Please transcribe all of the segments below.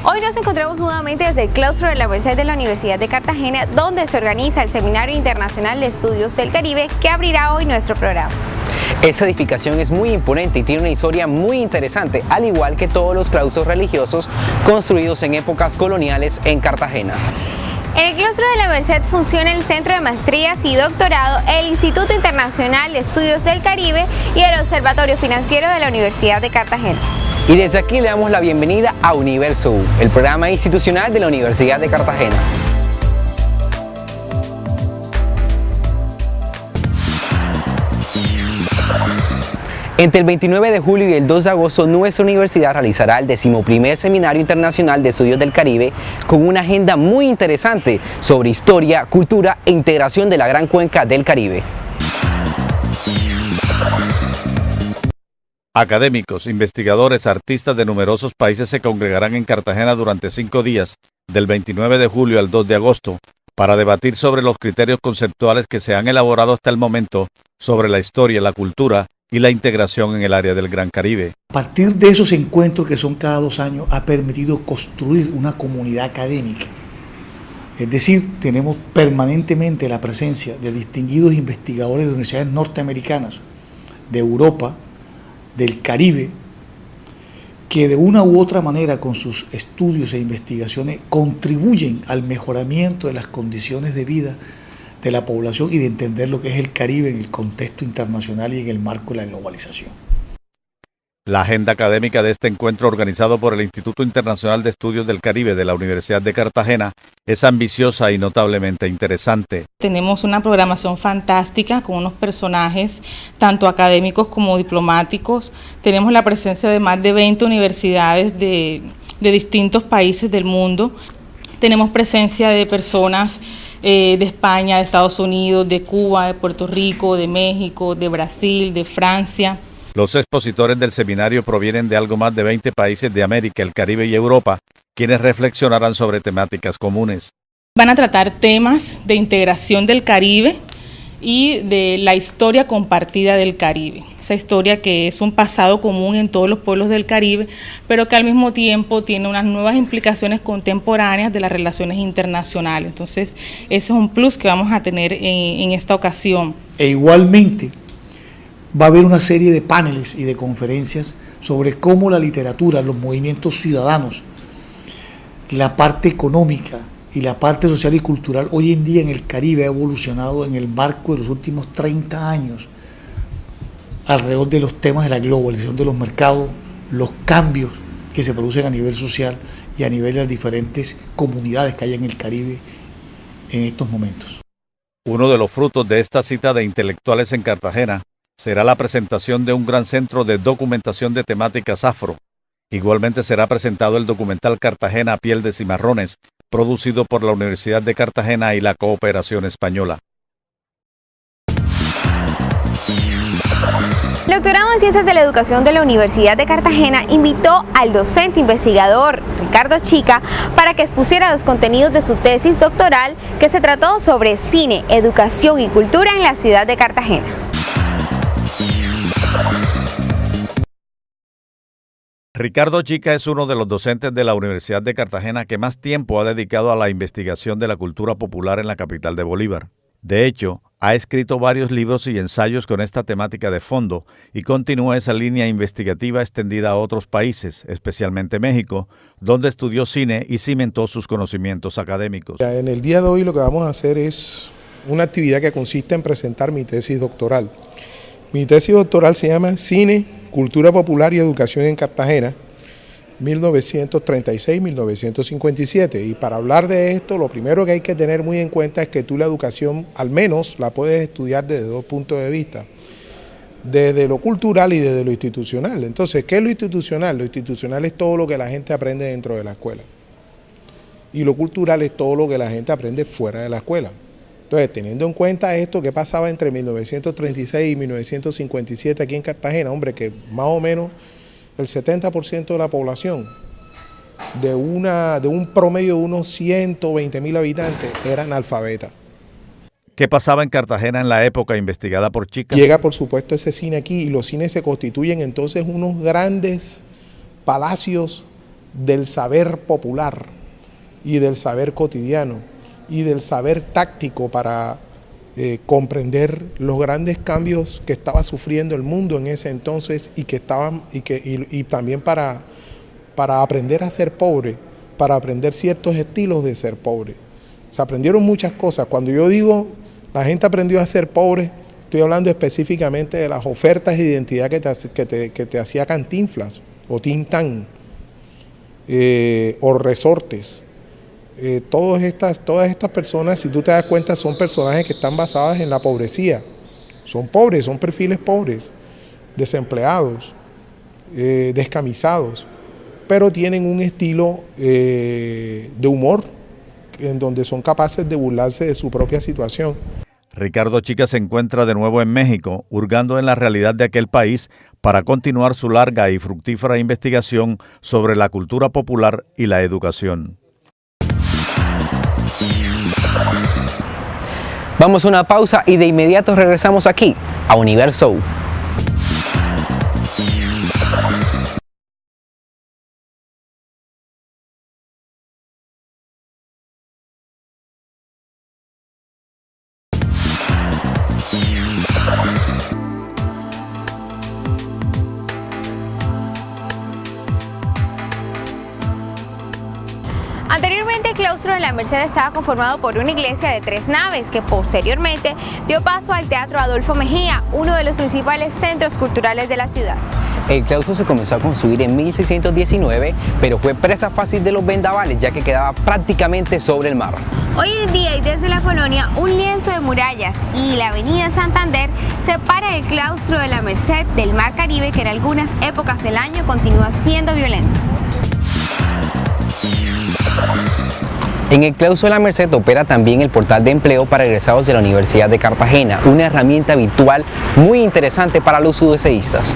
Hoy nos encontramos nuevamente desde el claustro de la Merced de la Universidad de Cartagena, donde se organiza el Seminario Internacional de Estudios del Caribe, que abrirá hoy nuestro programa. Esta edificación es muy imponente y tiene una historia muy interesante, al igual que todos los claustros religiosos construidos en épocas coloniales en Cartagena. En el claustro de la Merced funciona el Centro de Maestrías y Doctorado, el Instituto Internacional de Estudios del Caribe y el Observatorio Financiero de la Universidad de Cartagena. Y desde aquí le damos la bienvenida a Universo U, el programa institucional de la Universidad de Cartagena. Entre el 29 de julio y el 2 de agosto, nuestra universidad realizará el 11º Seminario Internacional de Estudios del Caribe con una agenda muy interesante sobre historia, cultura e integración de la Gran Cuenca del Caribe. Académicos, investigadores, artistas de numerosos países se congregarán en Cartagena durante 5 días, del 29 de julio al 2 de agosto, para debatir sobre los criterios conceptuales que se han elaborado hasta el momento sobre la historia, la cultura y la integración en el área del Gran Caribe. A partir de esos encuentros que son cada 2 años, ha permitido construir una comunidad académica. Es decir, tenemos permanentemente la presencia de distinguidos investigadores de universidades norteamericanas, de Europa, del Caribe, que de una u otra manera con sus estudios e investigaciones contribuyen al mejoramiento de las condiciones de vida de la población y de entender lo que es el Caribe en el contexto internacional y en el marco de la globalización. La agenda académica de este encuentro, organizado por el Instituto Internacional de Estudios del Caribe de la Universidad de Cartagena, es ambiciosa y notablemente interesante. Tenemos una programación fantástica con unos personajes tanto académicos como diplomáticos. Tenemos la presencia de más de 20 universidades de distintos países del mundo. Tenemos presencia de personas de España, de Estados Unidos, de Cuba, de Puerto Rico, de México, de Brasil, de Francia. Los expositores del seminario provienen de algo más de 20 países de América, el Caribe y Europa, quienes reflexionarán sobre temáticas comunes. Van a tratar temas de integración del Caribe y de la historia compartida del Caribe. Esa historia que es un pasado común en todos los pueblos del Caribe, pero que al mismo tiempo tiene unas nuevas implicaciones contemporáneas de las relaciones internacionales. Entonces, ese es un plus que vamos a tener en esta ocasión. E igualmente, va a haber una serie de paneles y de conferencias sobre cómo la literatura, los movimientos ciudadanos, la parte económica y la parte social y cultural hoy en día en el Caribe ha evolucionado en el marco de los últimos 30 años alrededor de los temas de la globalización de los mercados, los cambios que se producen a nivel social y a nivel de las diferentes comunidades que hay en el Caribe en estos momentos. Uno de los frutos de esta cita de intelectuales en Cartagena será la presentación de un gran centro de documentación de temáticas afro. Igualmente será presentado el documental Cartagena a piel de cimarrones, producido por la Universidad de Cartagena y la Cooperación Española. El doctorado en Ciencias de la Educación de la Universidad de Cartagena invitó al docente investigador Ricardo Chica para que expusiera los contenidos de su tesis doctoral, que se trató sobre cine, educación y cultura en la ciudad de Cartagena. Ricardo Chica es uno de los docentes de la Universidad de Cartagena que más tiempo ha dedicado a la investigación de la cultura popular en la capital de Bolívar. De hecho, ha escrito varios libros y ensayos con esta temática de fondo y continúa esa línea investigativa extendida a otros países, especialmente México, donde estudió cine y cimentó sus conocimientos académicos. En el día de hoy lo que vamos a hacer es una actividad que consiste en presentar mi tesis doctoral. Mi tesis doctoral se llama Cine, Cultura Popular y Educación en Cartagena, 1936-1957. Y para hablar de esto, lo primero que hay que tener muy en cuenta es que tú la educación, al menos, la puedes estudiar desde 2 puntos de vista. Desde lo cultural y desde lo institucional. Entonces, ¿qué es lo institucional? Lo institucional es todo lo que la gente aprende dentro de la escuela. Y lo cultural es todo lo que la gente aprende fuera de la escuela. Entonces, teniendo en cuenta esto que pasaba entre 1936 y 1957 aquí en Cartagena, hombre, que más o menos el 70% de la población, de un promedio de unos 120.000 habitantes, era analfabeta. ¿Qué pasaba en Cartagena en la época investigada por Chica? Llega, por supuesto, ese cine aquí y los cines se constituyen entonces unos grandes palacios del saber popular y del saber cotidiano y del saber táctico para comprender los grandes cambios que estaba sufriendo el mundo en ese entonces y también para aprender a ser pobre, para aprender ciertos estilos de ser pobre. Se aprendieron muchas cosas. Cuando yo digo la gente aprendió a ser pobre, estoy hablando específicamente de las ofertas de identidad que te hacía Cantinflas o Tintán o Resortes. Todas estas personas, si tú te das cuenta, son personajes que están basados en la pobrecía. Son pobres, son perfiles pobres, desempleados, descamisados, pero tienen un estilo de humor en donde son capaces de burlarse de su propia situación. Ricardo Chica se encuentra de nuevo en México, hurgando en la realidad de aquel país para continuar su larga y fructífera investigación sobre la cultura popular y la educación. Vamos a una pausa y de inmediato regresamos aquí a Universo. Anteriormente, el claustro de la Merced estaba conformado por una iglesia de 3 naves que posteriormente dio paso al Teatro Adolfo Mejía, uno de los principales centros culturales de la ciudad. El claustro se comenzó a construir en 1619, pero fue presa fácil de los vendavales ya que quedaba prácticamente sobre el mar. Hoy en día y desde la colonia, un lienzo de murallas y la avenida Santander separa el claustro de la Merced del mar Caribe, que en algunas épocas del año continúa siendo violento. En el claustro de la Merced opera también el portal de empleo para egresados de la Universidad de Cartagena, una herramienta virtual muy interesante para los UDCistas.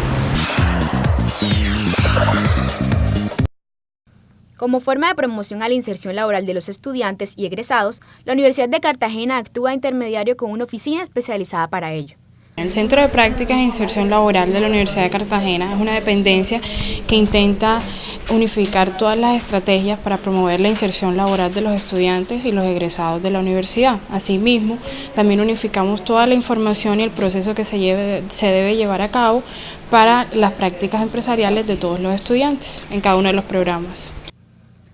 Como forma de promoción a la inserción laboral de los estudiantes y egresados, la Universidad de Cartagena actúa de intermediario con una oficina especializada para ello. El Centro de Prácticas e Inserción Laboral de la Universidad de Cartagena es una dependencia que intenta unificar todas las estrategias para promover la inserción laboral de los estudiantes y los egresados de la universidad. Asimismo, también unificamos toda la información y el proceso que se debe llevar a cabo para las prácticas empresariales de todos los estudiantes en cada uno de los programas.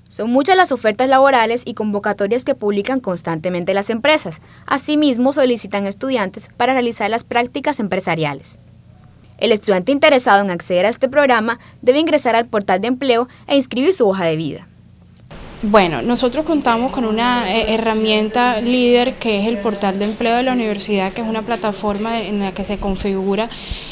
Son muchas las ofertas laborales y convocatorias que publican constantemente las empresas. Asimismo, solicitan estudiantes para realizar las prácticas empresariales. El estudiante interesado en acceder a este programa debe ingresar al portal de empleo e inscribir su hoja de vida. Bueno, nosotros contamos con una herramienta líder que es el portal de empleo de la universidad, que es una plataforma en la que se configura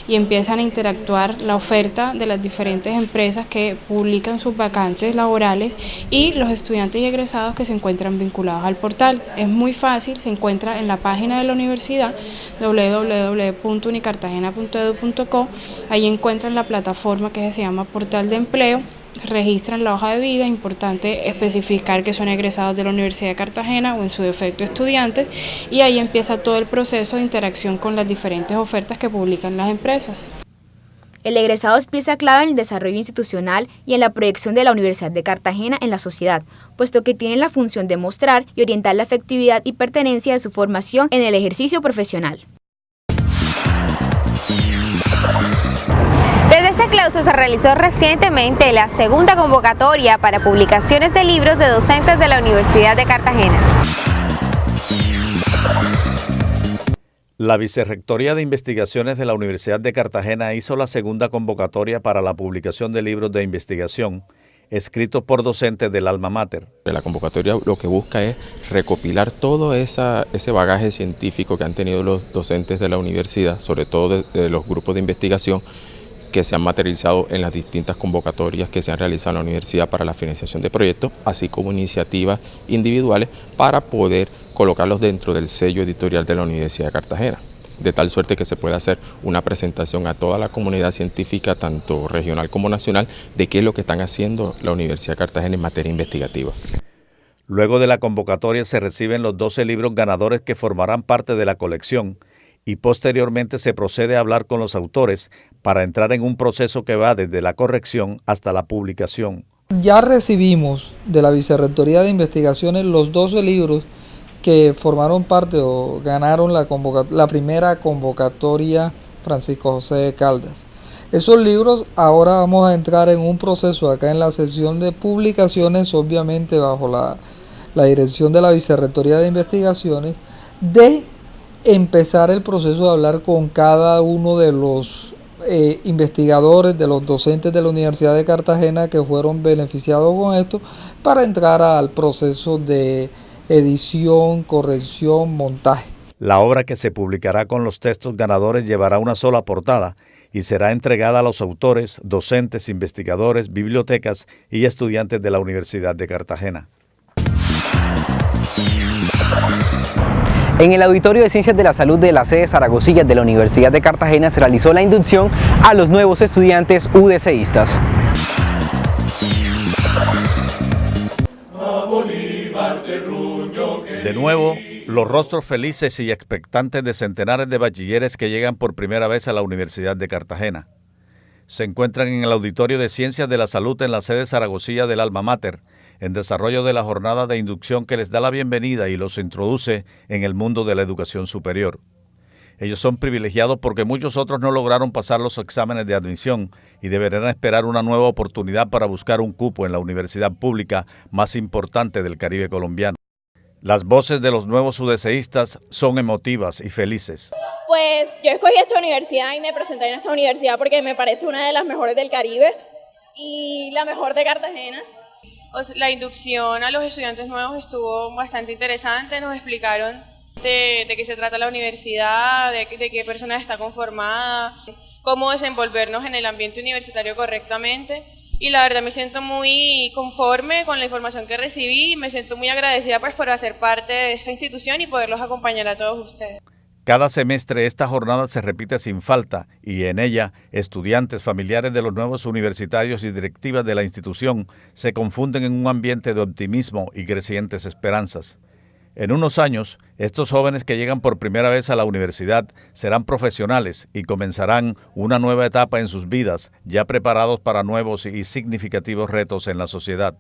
y empiezan a interactuar la oferta de las diferentes empresas que publican sus vacantes laborales y los estudiantes y egresados que se encuentran vinculados al portal. Es muy fácil, se encuentra en la página de la universidad www.unicartagena.edu.co. Ahí encuentran la plataforma que se llama Portal de Empleo. Registran la hoja de vida, importante especificar que son egresados de la Universidad de Cartagena o en su defecto estudiantes, y ahí empieza todo el proceso de interacción con las diferentes ofertas que publican las empresas. El egresado es pieza clave en el desarrollo institucional y en la proyección de la Universidad de Cartagena en la sociedad, puesto que tiene la función de mostrar y orientar la efectividad y pertenencia de su formación en el ejercicio profesional. Desde este claustro se realizó recientemente la segunda convocatoria para publicaciones de libros de docentes de la Universidad de Cartagena. La Vicerrectoría de Investigaciones de la Universidad de Cartagena hizo la segunda convocatoria para la publicación de libros de investigación escritos por docentes del alma mater. La convocatoria lo que busca es recopilar todo ese bagaje científico que han tenido los docentes de la universidad, sobre todo de los grupos de investigación, que se han materializado en las distintas convocatorias que se han realizado en la universidad para la financiación de proyectos, así como iniciativas individuales para poder colocarlos dentro del sello editorial de la Universidad de Cartagena, de tal suerte que se pueda hacer una presentación a toda la comunidad científica, tanto regional como nacional, de qué es lo que están haciendo la Universidad de Cartagena en materia investigativa. Luego de la convocatoria se reciben los 12 libros ganadores que formarán parte de la colección, y posteriormente se procede a hablar con los autores para entrar en un proceso que va desde la corrección hasta la publicación, Ya recibimos de la Vicerrectoría de Investigaciones los 12 libros que formaron parte o ganaron la primera convocatoria Francisco José de Caldas. Esos libros ahora vamos a entrar en un proceso acá en la sección de publicaciones, obviamente bajo la dirección de la Vicerrectoría de Investigaciones, de empezar el proceso de hablar con cada uno de los investigadores, de los docentes de la Universidad de Cartagena que fueron beneficiados con esto, para entrar al proceso de edición, corrección, montaje. La obra que se publicará con los textos ganadores llevará una sola portada y será entregada a los autores, docentes, investigadores, bibliotecas y estudiantes de la Universidad de Cartagena. En el Auditorio de Ciencias de la Salud de la sede Zaragoza de la Universidad de Cartagena se realizó la inducción a los nuevos estudiantes UDCistas. De nuevo, los rostros felices y expectantes de centenares de bachilleres que llegan por primera vez a la Universidad de Cartagena. Se encuentran en el Auditorio de Ciencias de la Salud en la sede Zaragoza del Alma Mater, en desarrollo de la jornada de inducción que les da la bienvenida y los introduce en el mundo de la educación superior. Ellos son privilegiados porque muchos otros no lograron pasar los exámenes de admisión y deberán esperar una nueva oportunidad para buscar un cupo en la universidad pública más importante del Caribe colombiano. Las voces de los nuevos UDCistas son emotivas y felices. Pues yo escogí esta universidad y me presenté en esta universidad porque me parece una de las mejores del Caribe y la mejor de Cartagena. La inducción a los estudiantes nuevos estuvo bastante interesante, nos explicaron de qué se trata la universidad, de qué personas está conformada, cómo desenvolvernos en el ambiente universitario correctamente. Y la verdad me siento muy conforme con la información que recibí y me siento muy agradecida pues por hacer parte de esta institución y poderlos acompañar a todos ustedes. Cada semestre esta jornada se repite sin falta y en ella estudiantes, familiares de los nuevos universitarios y directivas de la institución se confunden en un ambiente de optimismo y crecientes esperanzas. En unos años, estos jóvenes que llegan por primera vez a la universidad serán profesionales y comenzarán una nueva etapa en sus vidas, ya preparados para nuevos y significativos retos en la sociedad.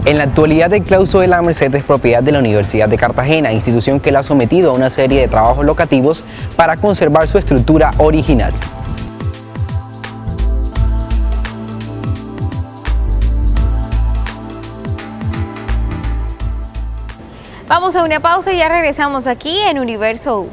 En la actualidad el claustro de la Merced es propiedad de la Universidad de Cartagena, institución que la ha sometido a una serie de trabajos locativos para conservar su estructura original. Vamos a una pausa y ya regresamos aquí en Universo U.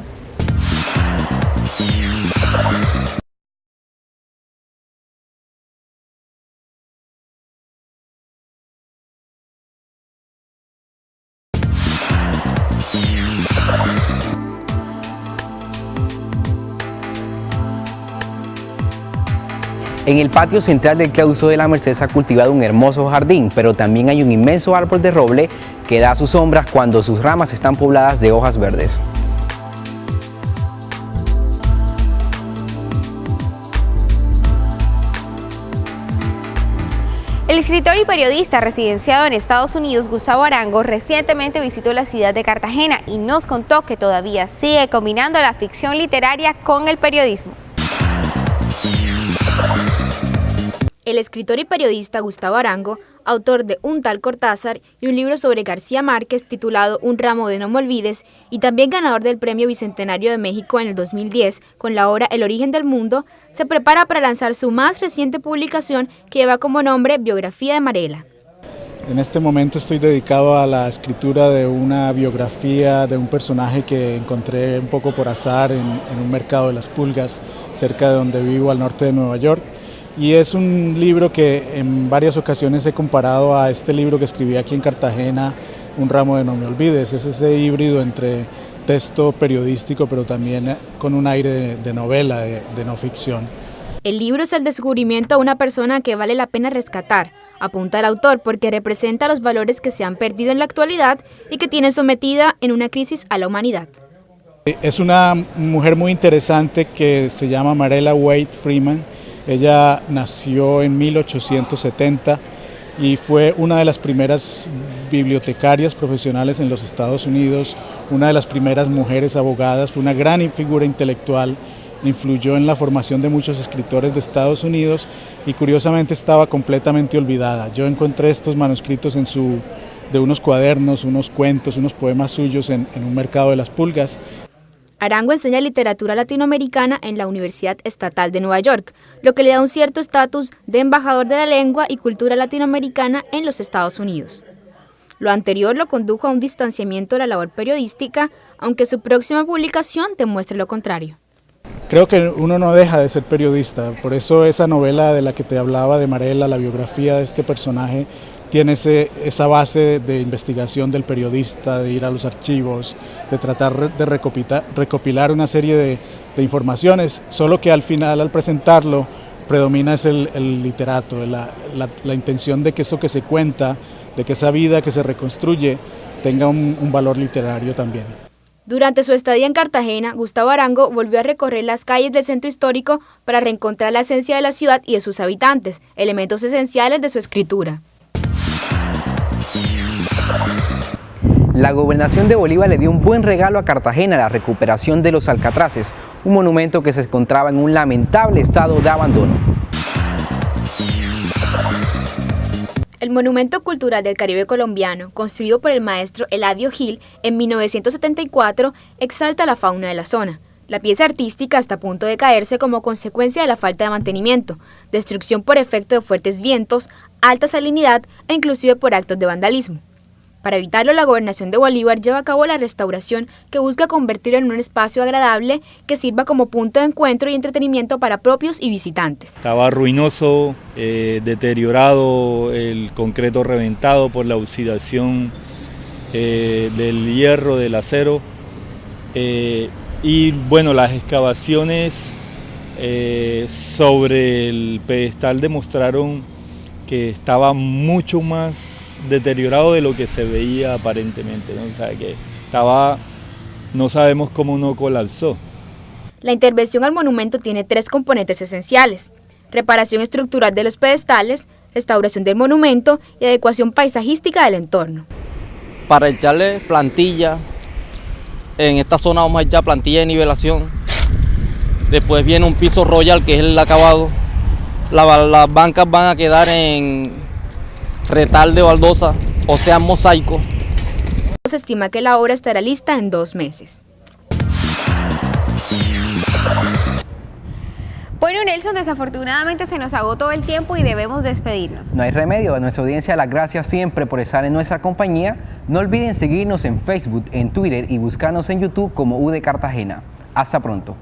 En el patio central del claustro de la Merced se ha cultivado un hermoso jardín, pero también hay un inmenso árbol de roble que da sus sombras cuando sus ramas están pobladas de hojas verdes. El escritor y periodista residenciado en Estados Unidos, Gustavo Arango, recientemente visitó la ciudad de Cartagena y nos contó que todavía sigue combinando la ficción literaria con el periodismo. El escritor y periodista Gustavo Arango, autor de Un tal Cortázar y un libro sobre García Márquez titulado Un ramo de no me olvides, y también ganador del Premio Bicentenario de México en el 2010 con la obra El origen del mundo, se prepara para lanzar su más reciente publicación que lleva como nombre Biografía de Marela. En este momento estoy dedicado a la escritura de una biografía de un personaje que encontré un poco por azar en un mercado de las pulgas cerca de donde vivo al norte de Nueva York. Y es un libro que en varias ocasiones he comparado a este libro que escribí aquí en Cartagena, Un ramo de no me olvides. Es ese híbrido entre texto periodístico pero también con un aire de novela, de no ficción. El libro es el descubrimiento de una persona que vale la pena rescatar, apunta el autor, porque representa los valores que se han perdido en la actualidad y que tiene sometida en una crisis a la humanidad. Es una mujer muy interesante que se llama Marela Wade Freeman. Ella nació en 1870 y fue una de las primeras bibliotecarias profesionales en los Estados Unidos, una de las primeras mujeres abogadas, fue una gran figura intelectual, influyó en la formación de muchos escritores de Estados Unidos y curiosamente estaba completamente olvidada. Yo encontré estos manuscritos de unos cuadernos, unos cuentos, unos poemas suyos en un mercado de las pulgas. Arango enseña literatura latinoamericana en la Universidad Estatal de Nueva York, lo que le da un cierto estatus de embajador de la lengua y cultura latinoamericana en los Estados Unidos. Lo anterior lo condujo a un distanciamiento de la labor periodística, aunque su próxima publicación demuestre lo contrario. Creo que uno no deja de ser periodista, por eso esa novela de la que te hablaba de Marela, la biografía de este personaje, tiene esa base de investigación del periodista, de ir a los archivos, de tratar de recopilar una serie de informaciones, solo que al final, al presentarlo, predomina es el literato, la intención de que eso que se cuenta, de que esa vida que se reconstruye, tenga un valor literario también. Durante su estadía en Cartagena, Gustavo Arango volvió a recorrer las calles del centro histórico para reencontrar la esencia de la ciudad y de sus habitantes, elementos esenciales de su escritura. La gobernación de Bolívar le dio un buen regalo a Cartagena, la recuperación de los Alcatraces, un monumento que se encontraba en un lamentable estado de abandono. El Monumento Cultural del Caribe Colombiano, construido por el maestro Eladio Gil en 1974, exalta la fauna de la zona. La pieza artística está a punto de caerse como consecuencia de la falta de mantenimiento, destrucción por efecto de fuertes vientos, alta salinidad e inclusive por actos de vandalismo. Para evitarlo, la Gobernación de Bolívar lleva a cabo la restauración que busca convertirlo en un espacio agradable que sirva como punto de encuentro y entretenimiento para propios y visitantes. Estaba ruinoso, deteriorado, el concreto reventado por la oxidación del hierro, del acero, y bueno, las excavaciones sobre el pedestal demostraron que estaba mucho más deteriorado de lo que se veía aparentemente, ¿no? O sea, que no sabemos cómo no colapsó. La intervención al monumento tiene 3 componentes esenciales: reparación estructural de los pedestales, restauración del monumento y adecuación paisajística del entorno. Para echarle plantilla, en esta zona vamos a echar plantilla de nivelación, después viene un piso royal que es el acabado, las bancas van a quedar en retal de baldosa, o sea, mosaico. Se estima que la obra estará lista en 2 meses. Bueno, Nelson, desafortunadamente se nos agotó el tiempo y debemos despedirnos. No hay remedio, a nuestra audiencia las gracias siempre por estar en nuestra compañía. No olviden seguirnos en Facebook, en Twitter y buscarnos en YouTube como UD Cartagena. Hasta pronto.